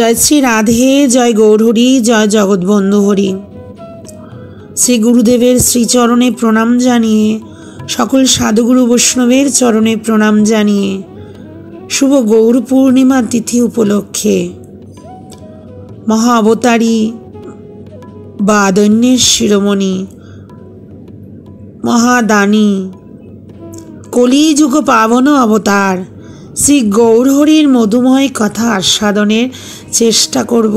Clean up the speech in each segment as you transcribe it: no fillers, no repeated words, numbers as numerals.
জয় শ্রী রাধে, জয় গৌরহরি, জয় জগৎবন্ধু হরি। শ্রী গুরুদেবের শ্রীচরণে প্রণাম জানিয়ে, সকল সাধুগুরু বৈষ্ণবের চরণে প্রণাম জানিয়ে, শুভ গৌর পূর্ণিমা তিথি উপলক্ষে মহা অবতারী বা দৈন্যের শিরোমণি, মহাদানী, কলিযুগ পাবন অবতার শ্রী গৌরহরির মধুময় কথা আস্বাদনের চেষ্টা করব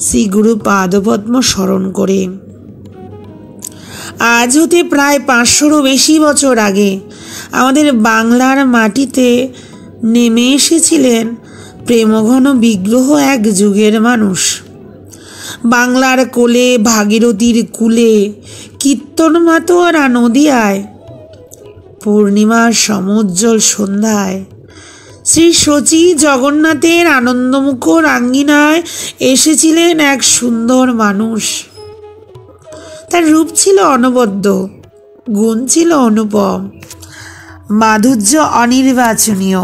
শ্রী গুরু পাদপদ্ম স্মরণ করে। আজ হতে প্রায় 500-ও বেশি বছর আগে আমাদের বাংলার মাটিতে নেমে এসেছিলেন প্রেমঘন বিগ্রহ এক যুগের মানুষ। বাংলার কোলে, ভাগীরথীর কূলে, কীর্তন মাতোয়ারা নদিয়ায়, পূর্ণিমার সমুজ্জ্বল সন্ধ্যায় শ্রী শচী জগন্নাথের আনন্দমুখর আঙ্গিনায় এসেছিলেন এক সুন্দর মানুষ। তার রূপ ছিল অনবদ্য, গুণ ছিল অনুপম, মাধুর্য অনির্বাচনীয়।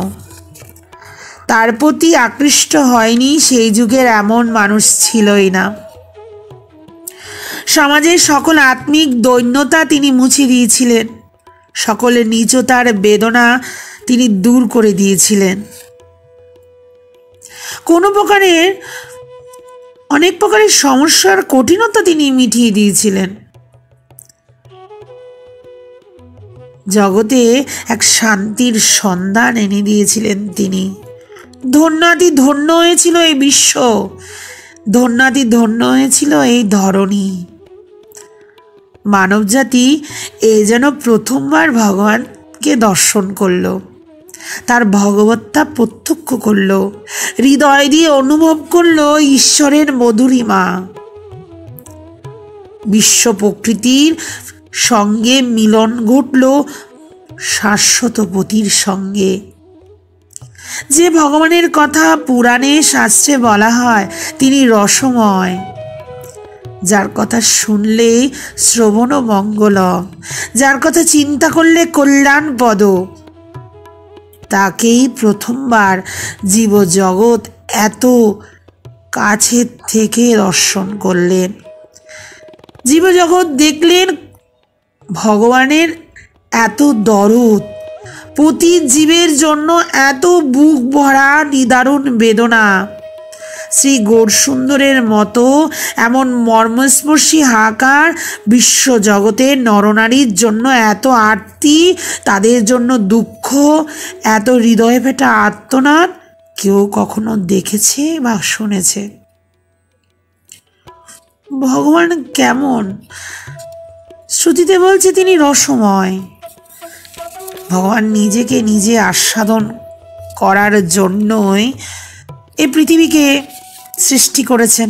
তার প্রতি আকৃষ্ট হয়নি সেই যুগের এমন মানুষ ছিলই না। সমাজের সকল আত্মিক দৈন্যতা তিনি মুছে দিয়েছিলেন, সকলের নীচতার বেদনা তিনি দূর করে দিয়েছিলেন। অনেক প্রকারের সমস্যার কঠিনতা তিনি মিটিয়ে দিয়েছিলেন। জগতে এক শান্তির সন্ধান এনে দিয়েছিলেন তিনি। ধন্যাতি ধন্য হয়েছিল এই বিশ্ব, ধন্যাতি ধন্য হয়েছিল এই ধরণী। মানবজাতি এ যেন প্রথমবার ভগবানকে দর্শন করল, তার ভগবত্তা প্রত্যক্ষ করল, হৃদয় দিয়ে অনুভব করল ঈশ্বরের মধুরিমা। বিশ্ব প্রকৃতির সঙ্গে মিলন ঘটল শাশ্বত পতির সঙ্গে। যে ভগবানের কথা পুরাণে শাস্ত্রে বলা হয় তিনি রসময়, যার কথা শুনলে শ্রবণ মঙ্গলম, যার কথা চিন্তা করলে কল্যাণ পদ, তাকেই প্রথমবার জীবজগৎ এত কাছের থেকে দর্শন করলেন। জীবজগৎ দেখলেন ভগবানের এত দরদ, প্রতি জীবের জন্য এত বুক ভরা নিদারুণ বেদনা। শ্রী গৌরসুন্দরের মতো এমন মর্মস্পর্শী হাহাকার, বিশ্বজগতের নরনারীর জন্য এত আরতি, তাদের জন্য দুঃখ, এত হৃদয় ফেটা আর্তনাদ কেউ কখনো দেখেছে বা শুনেছে? ভগবান কেমন? শ্রুতিতে বলছে তিনি রসময়। ভগবান নিজেকে নিজে আস্বাদন করার জন্যই এই পৃথিবীকে সৃষ্টি করেছেন।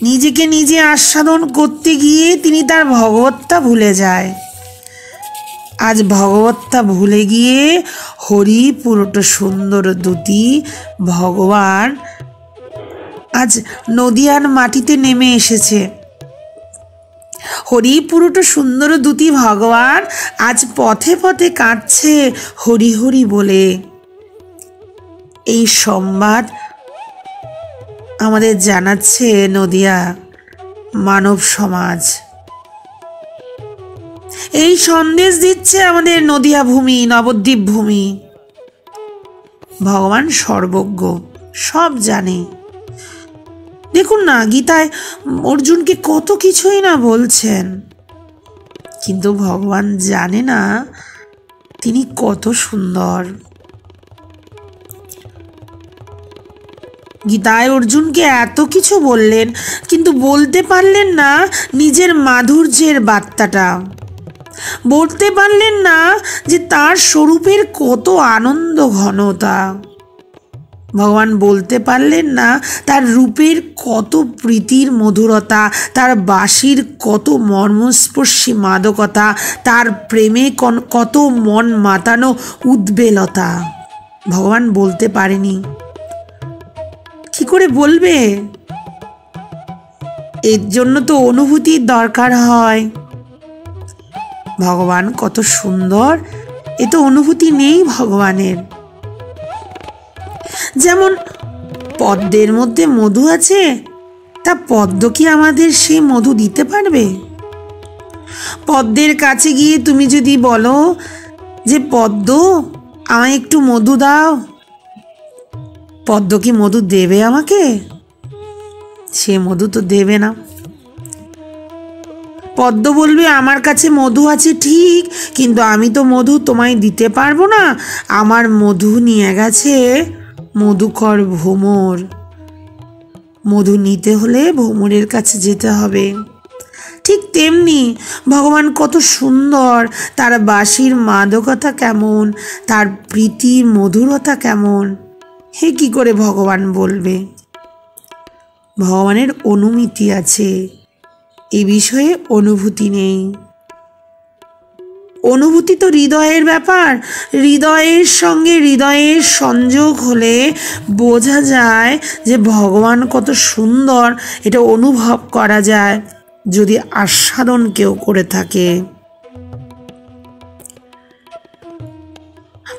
নিজেকে নিজে আস্বাদন করতে গিয়ে তিনি তার ভগবত্তা ভুলে যায়। আজ ভগবত্তা ভুলে গিয়ে হরি পুরোটা সুন্দর দূতি ভগবান আজ নদিয়ার মাটিতে নেমে এসেছে। হরি পুরোটা সুন্দর দূতি ভগবান আজ পথে পথে কাঁদছে হরি হরি বলে। এই সংবাদ আমাদের জানাচ্ছে নদিয়া মানব সমাজ, এই সন্দেশ দিচ্ছে আমাদের নদিয়া ভূমি, নবদ্বীপ ভূমি। ভগবান সর্বজ্ঞ, সব জানে। দেখুন না, গীতায় অর্জুনকে কত কিছুই না বলছেন, কিন্তু ভগবান জানে না তিনি কত সুন্দর। গীতায় অর্জুনকে এত কিছু বললেন, কিন্তু বলতে পারলেন না নিজের মাধুর্যের বার্তাটা, বলতে পারলেন না যে তার স্বরূপের কত আনন্দ ঘনতা। ভগবান বলতে পারলেন না তার রূপের কত প্রীতির মধুরতা, তার বাঁশির কত মর্মস্পর্শী মাদকতা, তার প্রেমে কত মন মাতানো উদ্বেলতা। ভগবান বলতে পারেনি। কি করে বলবে? এর জন্য তো অনুভূতির দরকার হয়। ভগবান কত সুন্দর, এ তো অনুভূতি নেই ভগবানের। যেমন পদ্মের মধ্যে মধু আছে, তা পদ্ম কি আমাদের সেই মধু দিতে পারবে? পদ্মের কাছে গিয়ে তুমি যদি বলো যে পদ্ম আমায় একটু মধু দাও, পদ্ম কি মধু দেবে আমাকে? সে মধু তো দেবে না। পদ্ম বলবে আমার কাছে মধু আছে ঠিক, কিন্তু আমি তো মধু তোমায় দিতে পারবো না, আমার মধু নিয়ে গেছে মধুকর ভ্রমর, মধু নিতে হলে ভ্রমরের কাছে যেতে হবে। ঠিক তেমনি ভগবান কত সুন্দর, তার বাঁশির মাদকতা কেমন, তার প্রীতির মধুরতা কেমন, হে কি করে ভগবান বলবে? ভগবানের অনুমিতি আছে, এ বিষয়ে অনুভূতি নেই। অনুভূতি তো হৃদয়ের ব্যাপার, হৃদয়ের সঙ্গে হৃদয়ের সংযোগ হলে বোঝা যায় যে ভগবান কত সুন্দর, এটা অনুভব করা যায় যদি আস্বাদন কেউ করে থাকে।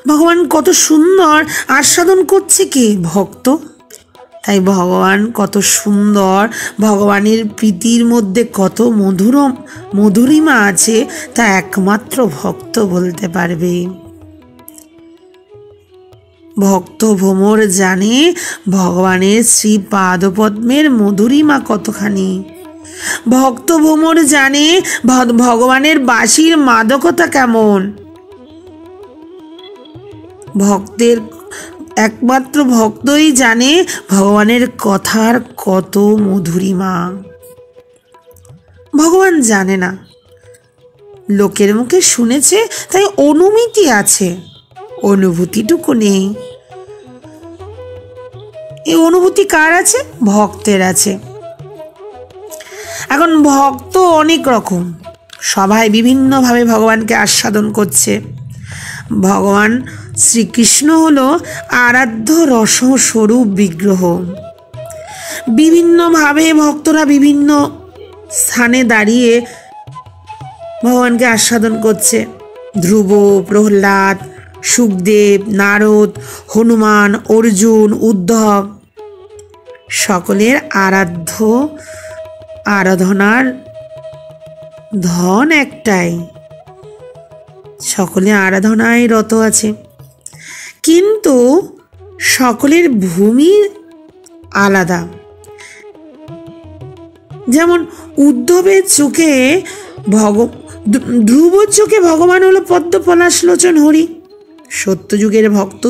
ভগবান কত সুন্দর আস্বাদন করছে কে? ভক্ত। তাই ভগবান কত সুন্দর, ভগবানের প্রীতির মধ্যে কত মধুরিমা আছে তা একমাত্র ভক্ত বলতে পারবে। ভক্ত ভ্রমর জানে ভগবানের শ্রী পাদপদ্মের মধুরিমা কতখানি। ভক্ত ভ্রমর জানে ভগবানের বাঁশির মাদকতা কেমন। একমাত্র ভক্তই জানে ভগবানের কথার কত মধুরিমা। ভগবান জানে না, লোকের মুখে শুনেছে তাই অনুমিতি আছে, অনুভূতিটুকু নেই। এই অনুভূতি কার আছে? ভক্তের আছে। এখন ভক্ত অনেক রকম, সবাই বিভিন্নভাবে ভগবানকে আস্বাদন করছে। ভগবান শ্রীকৃষ্ণ হলো আরাধ্য রসস্বরূপ বিগ্রহ। বিভিন্নভাবে ভক্তরা বিভিন্ন স্থানে দাঁড়িয়ে ভগবানকে আস্বাদন করছে। ধ্রুব, প্রহ্লাদ, সুখদেব, নারদ, হনুমান, অর্জুন, উদ্ধব, সকলের আরাধনার ধন একটাই, সকলে আরাধনায় রত আছে, কিন্তু সকলের ভূমি আলাদা। যেমন উদ্ধবের চোখে ধ্রুবর চোখে ভগবান হলো পদ্ম পলাশলোচন হরি। সত্যযুগের ভক্ত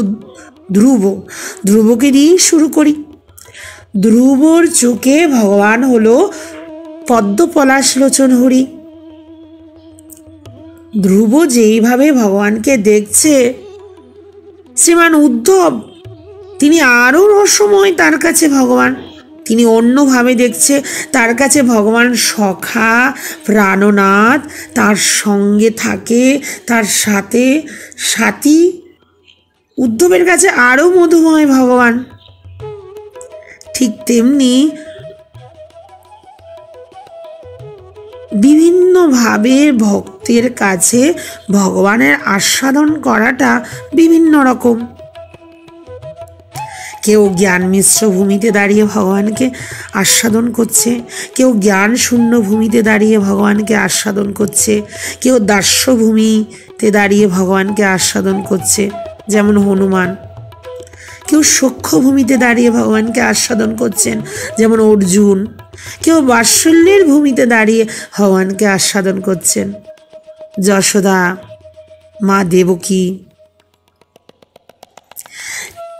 ধ্রুবকে দিয়েই শুরু করি। ধ্রুবর চোখে ভগবান হলো পদ্ম পলাশলোচন হরি। ধ্রুব যেইভাবে ভগবানকে দেখছে, শ্রীমান উদ্ধব তিনি আরও রহস্যময়, তার কাছে ভগবান তিনি অন্যভাবে দেখছে। তার কাছে ভগবান সখা, প্রাণনাথ, তার সঙ্গে থাকে, তার সাথে সাথী। উদ্ধবের কাছে আরও মধুময় ভগবান। ঠিক তেমনি বিভিন্নভাবে ভক্তের কাছে ভগবানের আস্বাদন করাটা বিভিন্ন রকম। কেউ জ্ঞান মিশ্র ভূমিতে দাঁড়িয়ে ভগবানকে আস্বাদন করছে, কেউ জ্ঞান শূন্য ভূমিতে দাঁড়িয়ে ভগবানকে আস্বাদন করছে, কেউ দাস্য ভূমিতে দাঁড়িয়ে ভগবানকে আস্বাদন করছে, যেমন হনুমান। কেউ সখ্য ভূমিতে দাঁড়িয়ে ভগবানকে আস্বাদন করছেন, যেমন অর্জুন। কেউ বাৎসল্যের ভূমিতে দাঁড়িয়ে ভগবানকে আস্বাদন করছেন, যশোদা, মা দেবকী।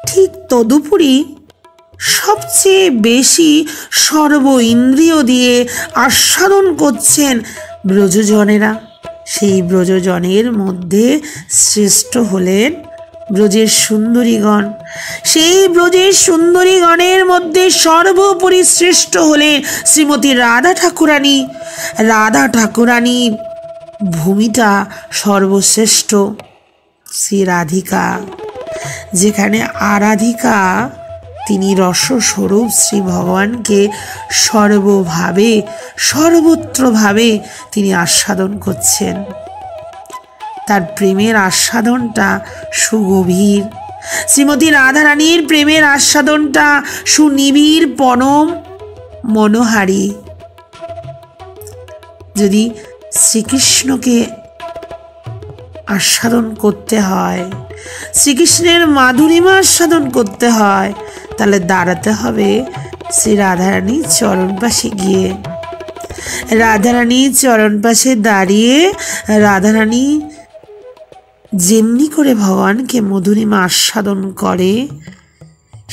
ঠিক তদুপরি সবচেয়ে বেশি সর্ব ইন্দ্রিয় দিয়ে আস্বাদন করছেন ব্রজজনেরা। সেই ব্রজজনের মধ্যে শ্রেষ্ঠ হলেন ব্রজের সুন্দরীগণ। সেই ব্রজের সুন্দরীগণের মধ্যে সর্বোপরি শ্রেষ্ঠ হলেন শ্রীমতী রাধা ঠাকুরানী। রাধা ঠাকুরানীর ভূমিটা সর্বশ্রেষ্ঠ। শ্রী রাধিকা, যেখানে আরাধিকা তিনি রসস্বরূপ শ্রী ভগবানকে সর্বভাবে সর্বত্রভাবে তিনি আস্বাদন করছেন। তার প্রেমের আস্বাদনটা সুগভীর, শ্রীমতী রাধারানীর প্রেমের আস্বাদনটা সুনিবিড় পরম মনোহারী। যদি শ্রীকৃষ্ণকে আস্বাদন করতে হয়, শ্রীকৃষ্ণের মাধুরিমা আস্বাদন করতে হয়, তাহলে দাঁড়াতে হবে শ্রী রাধারানীর চরণ পাশে গিয়ে। রাধারানীর চরণ পাশে দাঁড়িয়ে রাধারানী যেমনি করে ভগবানকে মধুরিমা আস্বাদন করে,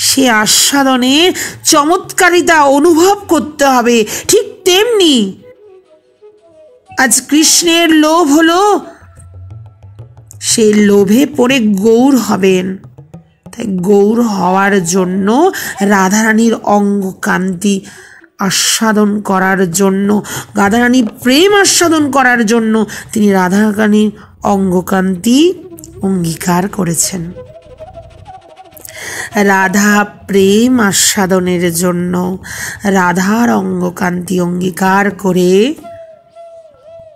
সে আস্বাদনের চমৎকারিতা অনুভব করতে হবে। ঠিক তেমনি আজ কৃষ্ণের লোভ হলো, সেই লোভে পড়ে গৌর হবেন। তাই গৌর হওয়ার জন্য রাধারানীর অঙ্গ কান্তি আস্বাদন করার জন্য, রাধারানীর প্রেম আস্বাদন করার জন্য তিনি রাধারানীর অঙ্গকান্তি অঙ্গীকার করেছেন। রাধা প্রেম আস্বাদনের জন্য রাধার অঙ্গকান্তি অঙ্গীকার করে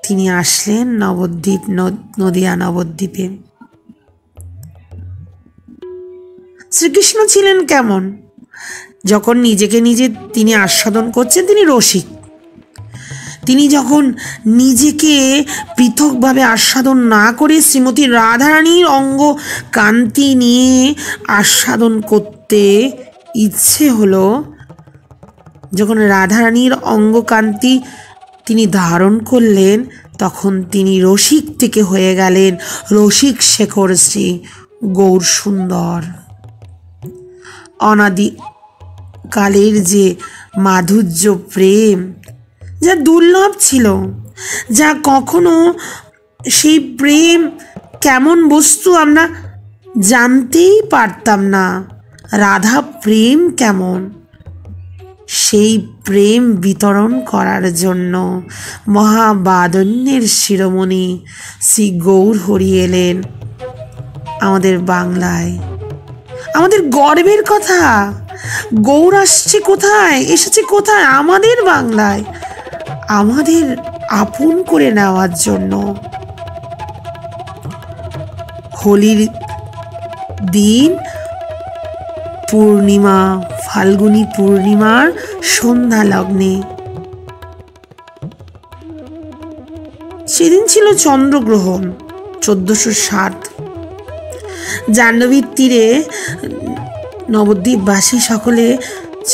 তিনি আসলেন নবদ্বীপ, নদিয়া নবদ্বীপে। শ্রীকৃষ্ণ ছিলেন কেমন? যখন নিজেকে নিজে তিনি আস্বাদন করছেন, তিনি রসিক। তিনি যখন নিজেকে পৃথকভাবে আস্বাদন না করে শ্রীমতী রাধারানীর অঙ্গ কান্তি নিয়ে আস্বাদন করতে ইচ্ছে হলো, যখন রাধারানীর অঙ্গকান্তি তিনি ধারণ করলেন, তখন তিনি রসিক থেকে হয়ে গেলেন রসিক শেখর শ্রী গৌর সুন্দর। অনাদি কালের যে মাধুর্য প্রেম, যা দুর্লভ ছিল, যা কখনো সেই প্রেম কেমন বস্তু আমরা জানতেই পারতাম না। রাধা প্রেম কেমন, সেই প্রেম বিতরণ করার জন্য মহাবাদন্যের শিরোমণি শ্রী গৌর হরি এলেন আমাদের বাংলায়। আমাদের গর্বের কথা, গৌর আসছে কোথায়, এসেছে কোথায়? আমাদের বাংলায়, আমাদের আপন করে নেওয়ার জন্য। হোলির দিন পূর্ণিমা, ফাল্গুনী পূর্ণিমার সন্ধ্যা লগ্নে, সেদিন ছিল চন্দ্রগ্রহণ 1407। জাহ্নবীর তীরে নবদ্বীপবাসী সকলে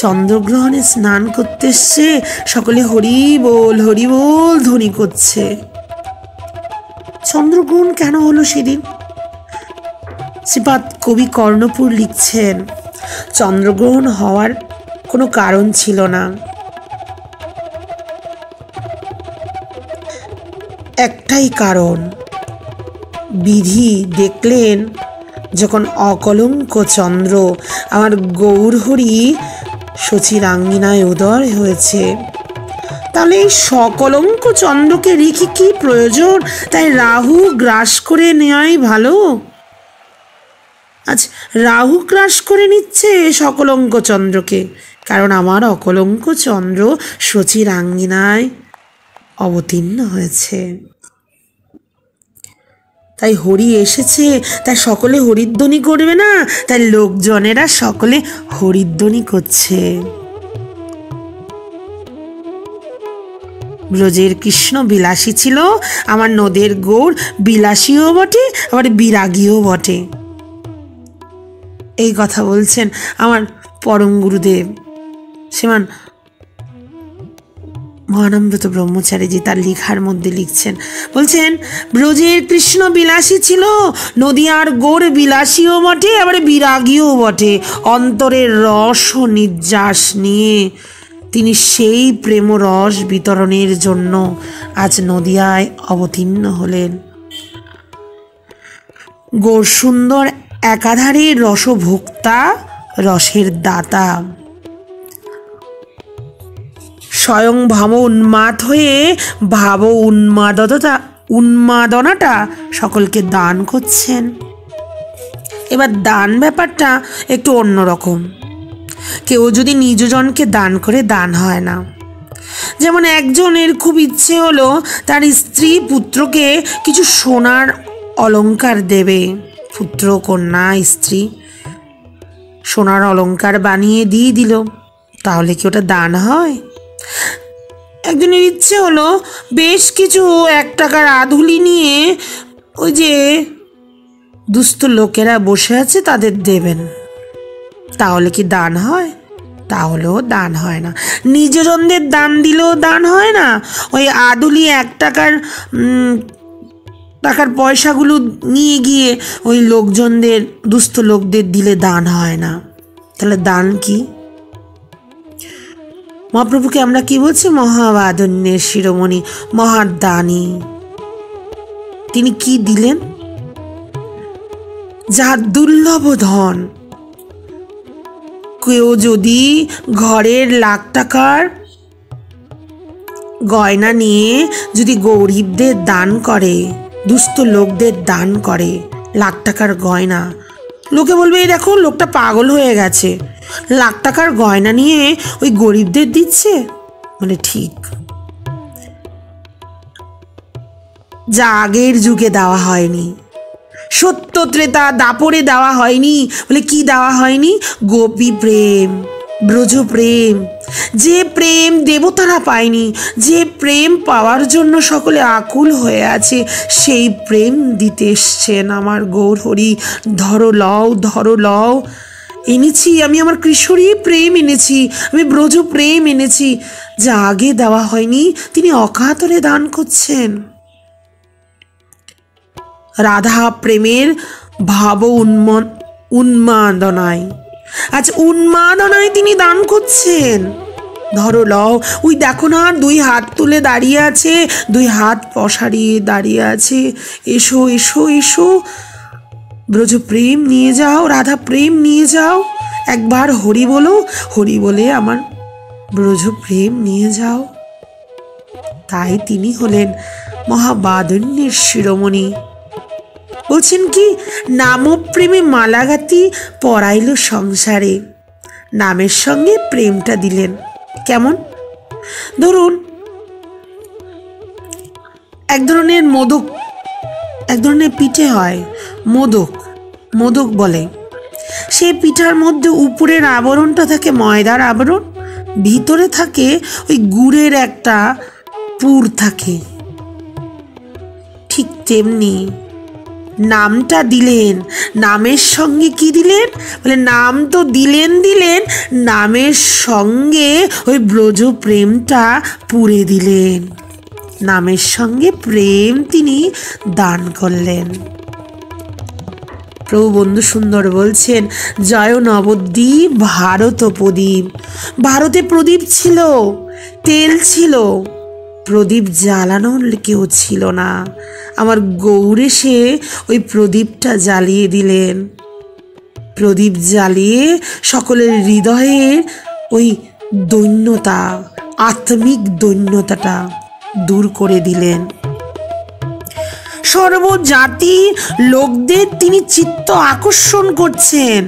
চন্দ্রগ্রহণে স্নান করতে এসছে, সকলে হরি বল ধ্বনি করছে। চন্দ্রগ্রহণ কেন হলো সেদিন? শ্রীপাদ কবি কর্ণপুর লিখছেন, চন্দ্রগ্রহণ হওয়ার কোনো কারণ ছিল না, একটাই কারণ। বিধি দেখলেন যখন অকলঙ্ক চন্দ্র আমার গৌরহরি শচীরাঙ্গিনায় উদয় হয়েছে, তাহলে এই সকলঙ্ক চন্দ্রকে রেখে কি প্রয়োজন? তাই রাহু গ্রাস করে নেওয়াই ভালো। আজ রাহু গ্রাস করে নিচ্ছে সকলঙ্ক চন্দ্রকে, কারণ আমার অকলঙ্ক চন্দ্র শচীরাঙ্গিনায় অবতীর্ণ হয়েছে। তাই হরি এসেছে, তাই সকলে হরিধ্বনি করবে না? তাই লোকজনেরা সকলে হরিধ্বনি করছে। ব্রজের কৃষ্ণ বিলাসী ছিল, আমার নদের গৌর বিলাসীও বটে, আবার বিরাগীও বটে। এই কথা বলছেন আমার পরম গুরুদেব শ্রীমান মহানম্রত ব্রহ্মচারীজি তার লেখার মধ্যে লিখছেন, বলছেন ব্রজের কৃষ্ণ বিলাসী ছিল, নদিয়ার গৌর বিলাসীও বটে, আবার বিরাগীও বটে। অন্তরের রস ও নির্যাস নিয়ে তিনি সেই প্রেম রস বিতরণের জন্য আজ নদিয়ায় অবতীর্ণ হলেন। গৌর সুন্দর একাধারে রসভোক্তা, রসের দাতা। স্বয়ং ভাব উন্মাদ হয়ে ভাব উন্মাদনাটা সকলকে দান করছেন। এবার দান ব্যাপারটা একটু অন্যরকম। কেউ যদি নিজজনকে দান করে, দান হয় না। যেমন একজনের খুব ইচ্ছে হলো তার স্ত্রী পুত্রকে কিছু সোনার অলংকার দেবে, পুত্র কন্যা স্ত্রী সোনার অলংকার বানিয়ে দিয়ে দিল, তাহলে কি ওটা দান হয়? একজনের ইচ্ছে হলো বেশ কিছু 1 টাকার আধুলি নিয়ে ওই যে দুস্থ লোকেরা বসে আছে তাদের দেবেন, তাহলে কি দান হয়? তাহলেও দান হয় না। নিজজনদের দান দিলেও দান হয় না, ওই আধুলি 1 টাকার পয়সাগুলো নিয়ে গিয়ে ওই লোকজনদের, দুস্থ লোকদের দিলে দান হয় না। তাহলে দান কি? মহাপ্রভুকে আমরা কি বলছি? মহাবাদন্যের শিরোমণি, মহাদানী। তিনি কি দিলেন? যার দুর্লভ ধন, কেউ যদি ঘরের 1,00,000 টাকার গয়না নিয়ে যদি গরিবদের দান করে, দুস্থ লোকদের দান করে 1,00,000 টাকার গয়না, লোকে বলবে এই দেখো লোকটা পাগল হয়ে গেছে, 1,00,000 টাকার গয়না নিয়ে ওই গরিবদের দিচ্ছে। মানে ঠিক, যা আগের যুগে দেওয়া হয়নি, সত্য ত্রেতা দাপরে দেওয়া হয়নি। বলে কি দেওয়া হয়নি? গোপী প্রেম, ব্রজ প্রেম, যে প্রেম দেবতারা পায়নি, যে প্রেম পাওয়ার জন্য সকলে আকুল হয়ে আছে, সেই প্রেম দিতে এসছেন আমার গৌর হরি। ধরো লও, ধরো লও, এনেছি আমি আমার কৃষ্ণরই প্রেম এনেছি, আমি ব্রজ প্রেম এনেছি। যা আগে দেওয়া হয়নি তিনি অকাতরে দান করছেন। রাধা প্রেমের ভাব উন্মাদনায়, আজ উন্মাদনায় তিনি দান করছেন। ধরো লও, ওই দেখো না 2 হাত তুলে দাঁড়িয়ে আছে, 2 হাত পসারিয়ে দাঁড়িয়ে আছে, এসো এসো এসো, ব্রজ প্রেম নিয়ে যাও, রাধা প্রেম নিয়ে যাও, একবার হরি বলো, হরি বলে আমার ব্রজ প্রেম নিয়ে যাও। তাই তিনি হলেন মহাবাদন্যের শিরোমণি। বলছেন কি? নামপ্রেমে মালাগাতি পরাইল সংসারে, নামের সঙ্গে প্রেমটা দিলেন। কেমন? ধরুন এক ধরনের মোদক, এক ধরনের পিঠে হয়, মোদক বলে। সেই পিঠার মধ্যে উপরের আবরণটা থাকে ময়দার আবরণ, ভিতরে থাকে ওই গুড়ের একটা পুর থাকে। ঠিক তেমনি নামটা দিলেন, নামের সঙ্গে কি দিলেন? বলে নাম তো দিলেন, নামের সঙ্গে ওই ব্রজ প্রেমটা পুরে দিলেন, নামের সঙ্গে প্রেম তিনি দান করলেন। প্রভু বন্ধু সুন্দর বলছেন, জয় নবদ্বীপ ভারত প্রদীপ। ভারতে প্রদীপ ছিল, তেল ছিল, প্রদীপ জ্বালানোর কেউ ছিল না। আমার গৌর এসে ওই প্রদীপটা জ্বালিয়ে দিলেন, প্রদীপ জ্বালিয়ে সকলের হৃদয়ের ওই দৈন্যতা, আত্মিক দৈন্যতাটা দূর করে দিলেন। সর্বজাতি লোকদের তিনি চিত্ত আকর্ষণ করছেন।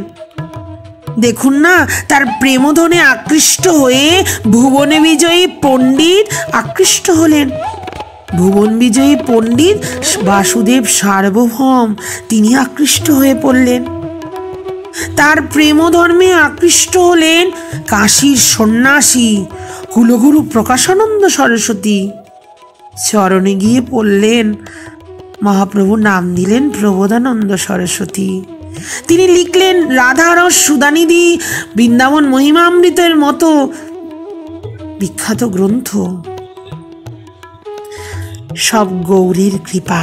দেখুন না, তার প্রেমধনে আকৃষ্ট হয়ে ভুবনে বিজয়ী পণ্ডিত আকৃষ্ট হলেন। ভুবন বিজয়ী পণ্ডিত বাসুদেব সার্বভৌম তিনি আকৃষ্ট হয়ে পড়লেন। তার প্রেমধর্মে আকৃষ্ট হলেন কাশীর সন্ন্যাসী কুলগুরু প্রকাশানন্দ সরস্বতী। চরণে গিয়ে পড়লেন, মহাপ্রভু নাম দিলেন প্রবোধানন্দ সরস্বতী। তিনি লিখলেন রাধারস সুধানিধি, বৃন্দাবন মহিমামৃতের মতো বিখ্যাত গ্রন্থ। সব গৌরীর কৃপা।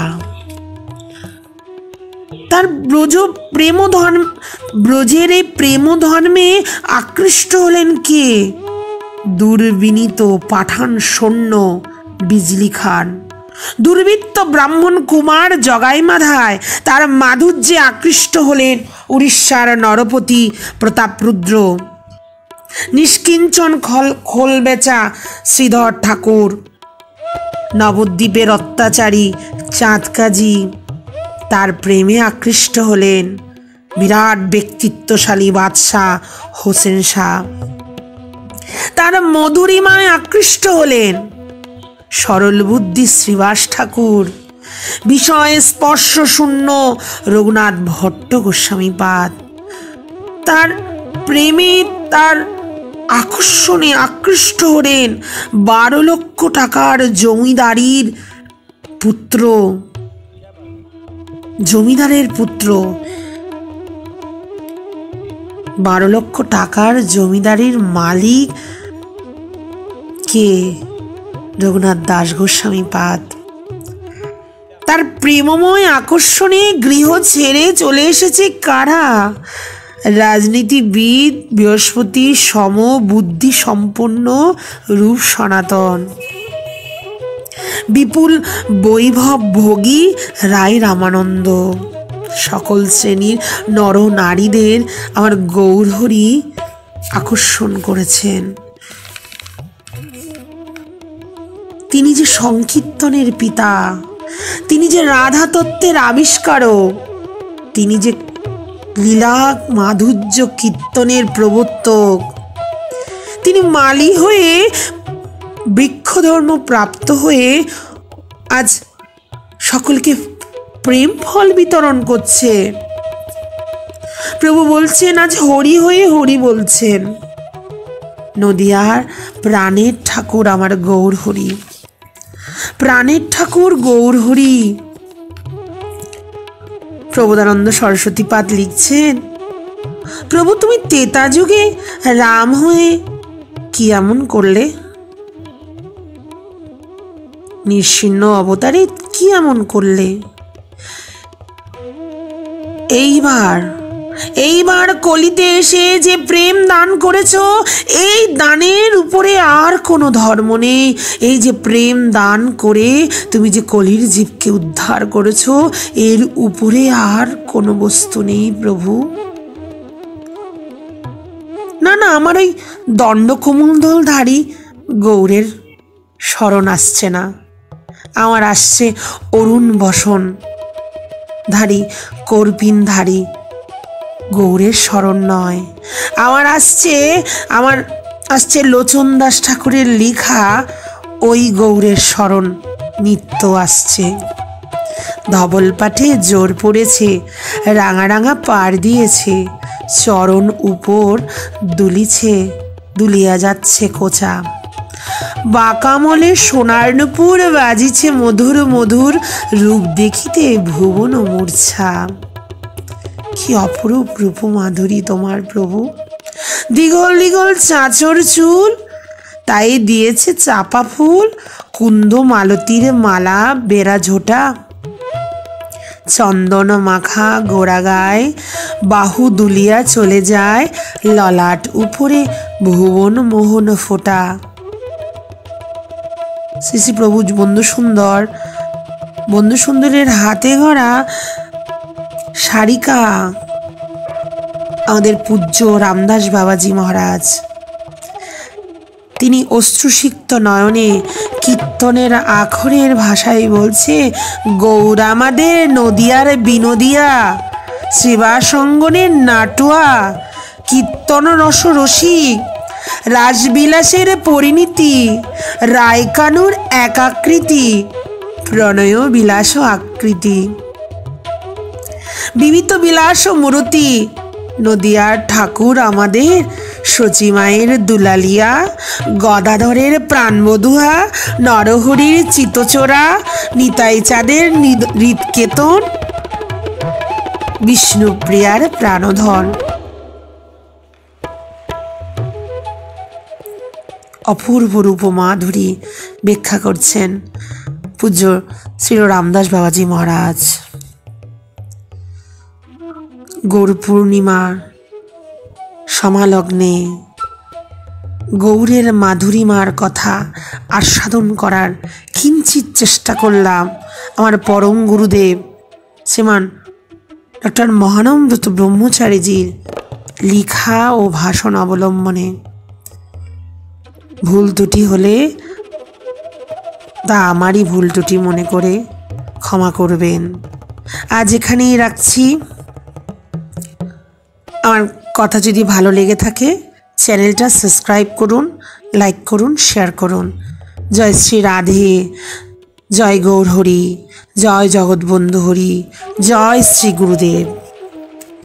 তার ব্রজের এই প্রেম ধর্মে আকৃষ্ট হলেন কে? দুর্বিনীত পাঠান সৈন্য বিজলি খান, দুর্বৃত্ত ব্রাহ্মণ কুমার জগাই মাধায় তার মাধুর্যে আকৃষ্ট হলেন উড়িষ্যার নরপতি প্রতাপরুদ্র। নিষ্কিঞ্চন খোল বেচা শ্রীধর ঠাকুর, নবদ্বীপের অত্যাচারী চাঁদ কাজী তার প্রেমে আকৃষ্ট হলেন। বিরাট ব্যক্তিত্বশালী বাদশাহ হোসেন শাহ তার মধুরিমায় আকৃষ্ট হলেন। সরল বুদ্ধি শ্রীবাস ঠাকুর, বিষয় স্পর্শ শূন্য রঘুনাথ ভট্ট গোস্বামীপাদ তার প্রেমে তার আকর্ষণে আকৃষ্ট হলেন 12 লক্ষ টাকার জমিদারের পুত্র, জমিদারের পুত্র। 12 লক্ষ টাকার জমিদারির মালিক কে? রঘুনাথ দাস গোস্বামী পাদ। তার প্রেমময় আকর্ষণে গৃহ ছেড়ে চলে এসেছে কারা? রাজনীতিবিদ, বৃহস্পতি সম বুদ্ধি সম্পন্ন রূপ সনাতন, বিপুল বৈভব ভোগী রায় রামানন্দ। সকল শ্রেণীর নর নারীদের আমার গৌরহরি আকর্ষণ করেছেন। তিনি যে সংকীর্তনের পিতা, তিনি যে রাধা তত্ত্বের আবিষ্কারক, তিনি যে লীলা মাধুর্য কীর্তনের প্রবর্তক, তিনি মালি হয়ে বৃক্ষধর্ম প্রাপ্ত হয়ে আজ সকলকে প্রেম ফল বিতরণ করছে। প্রভু বলছেন আজ হরি হয়ে হরি বলছেন। নদিয়ার প্রাণের ঠাকুর আমার গৌরহরি, প্রাণের ঠাকুর গৌরহরি। প্রবোধানন্দ সরস্বতী পাদ লিখছেন, প্রভু তুমি ত্রেতা যুগে রাম হয়ে কি এমন করলে? নিঃসিন্ন অবতারে কি এমন করলে? এইবার কলিতে এসে যে প্রেম দান করেছ, এই দানের উপরে আর কোনো ধর্ম নেই। এই যে প্রেম দান করে তুমি যে কলির জীবকে উদ্ধার করেছ, এর উপরে আর কোনো বস্তু নেই প্রভু। না না, আমার ওই দণ্ডকমণ্ডলধারী গৌরের স্মরণ আসছে না, আমার আসছে অরুণ বসন ধারী কর্পিনধারী গৌরের স্মরণ নয়। আমার আসছে লোচন দাস ঠাকুরের লেখা ওই গৌরের স্মরণ নিত্য আসছে। ধবল পাঠে জোর পড়েছে, রাঙা রাঙা পাড় দিয়েছে, চরণ উপর দুলিয়া যাচ্ছে কোচা। বাঁকামলে সোনার নুপুর বাজিছে মধুর মধুর, রূপ দেখিতে ভুবন মূর্ছা। কি অপরূপ রূপ মাধুরী তোমার প্রভু। দিগল দিগল চাঁচর চুল, তাই দিয়েছে চাপা ফুল, কুন্দ মালতীর মালা বেড়া ঝোটা। চন্দন মাখা গোড়া গায়ে, বাহু দুলিয়া চলে যায়, ললাট উপরে ভুবন মোহন ফোটা। শ্রী শ্রী প্রভু বন্ধু সুন্দরের হাতে গড়া শারিকা আমাদের পূজ্য রামদাস বাবাজি মহারাজ। তিনি অশ্রুসিক্ত নয়নে কীর্তনের আখরের ভাষায় বলছে, গৌর আমাদের নদিয়ার বিনোদিয়া, শ্রীবাসঙ্গনের নাটুয়া, কীর্তন রস রসিক, রাসবিলাসের পরিণীতি, রায়কানুর একাকৃতি, প্রণয় বিলাস আকৃতি, বিবিত বিলাস মূরতি। নদিয়ার ঠাকুর আমাদের সচিমায়ের দুলালিয়া, গদাধরের প্রাণবধুয়া, নরহরির চিতচোরা, নিতাই চাঁদের হৃদকেতন, বিষ্ণুপ্রিয়ার প্রাণধন। অপূর্ব রূপ মাধুরী ব্যাখ্যা করছেন পূজ্য শ্রী রামদাস বাবাজি মহারাজ। গৌর পূর্ণিমার সমালগ্নে গৌরের মাধুরীমার কথা আস্বাদন করার কিঞ্চিত চেষ্টা করলাম আমার পরম গুরুদেব শ্রীমান ডক্টর মহানমব্রত ব্রহ্মচারীজির লিখা ও ভাষণ অবলম্বনে। ভুল ত্রুটি হলে তা আমারই ভুল ত্রুটি মনে করে ক্ষমা করবেন। আজ এখানেই রাখছি। আমার কথা যদি ভালো লেগে থাকে চ্যানেলটা সাবস্ক্রাইব করুন, লাইক করুন, শেয়ার করুন। জয় শ্রী রাধে, জয় গৌর হরি, জয় জগৎবন্ধু হরি, জয় শ্রী গুরুদেব।